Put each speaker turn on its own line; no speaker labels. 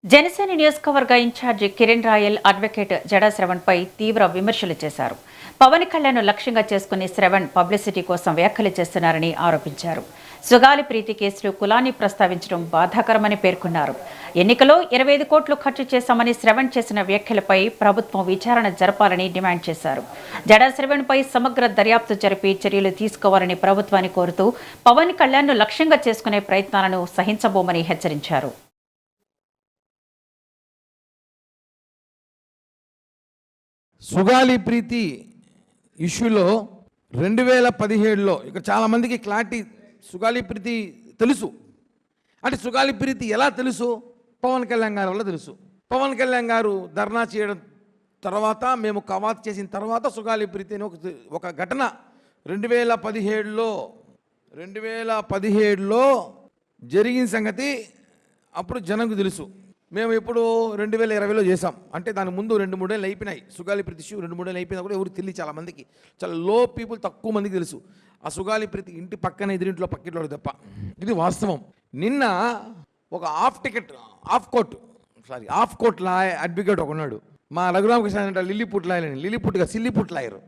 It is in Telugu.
జనసేన నియోజకవర్గ incharge Kiran royal advocate Jada శ్రవణ్పై తీవ్ర విమర్శలు చేశారు. పవన్ కళ్యాణ్ లక్ష్యంగా చేసుకుని శ్రవణ్ పబ్లిసిటీ కోసం వ్యాఖ్యలు చేస్తున్నారని ఆరోపించారు. సుగాలి ప్రీతి కేసులో కులాన్ని ప్రస్తావించడం బాధాకరమని పేర్కొన్నారు. ఎన్నికలో 25 కోట్లు ఖర్చు చేశామని శ్రవణ్ చేసిన వ్యాఖ్యలపై ప్రభుత్వం విచారణ జరపాలని డిమాండ్ చేశారు. జడా శ్రవణ్పై సమగ్ర దర్యాప్తు జరిపి చర్యలు తీసుకోవాలని ప్రభుత్వాన్ని కోరుతూ పవన్ కళ్యాణ్ లక్ష్యంగా చేసుకునే ప్రయత్నాలను సహించబోమని హెచ్చరించారు.
సుగాలి ప్రీతి ఇష్యూలో 2017లో ఇక చాలామందికి క్లారిటీ సుగాలి ప్రీతి తెలుసు. అంటే సుగాలి ప్రీతి ఎలా తెలుసు? పవన్ కళ్యాణ్ గారి వల్ల తెలుసు. పవన్ కళ్యాణ్ గారు ధర్నా చేయడం తర్వాత, మేము కవాత్ చేసిన తర్వాత సుగాలి ప్రీతి అని ఒక ఘటన 2017లో జరిగిన సంగతి అప్పుడు జనంకు తెలుసు. మేము ఇప్పుడు 2020లో చేసాం. అంటే దాని ముందు 2-3 ఏళ్ళు అయిపోయినాయి. సుగాలి ప్రీతి ఇష్యూ 2-3 ఏళ్ళు అయిపోయినా కూడా ఎవరు తెలియదు. చాలామందికి, చాలా లో పీపుల్, తక్కువ మందికి తెలుసు ఆ సుగాలి ప్రీతి ఇంటి పక్కన ఎదురింట్లో పక్కింట్లో తప్ప. ఇది వాస్తవం. నిన్న ఒక ఆఫ్ కోర్ట్ లా అడ్వకేట్ ఒక ఉన్నాడు, మా రఘురామకృష్ణ లిల్లీపుట్ లాయర్, సిల్లీపుట్ లాయర్.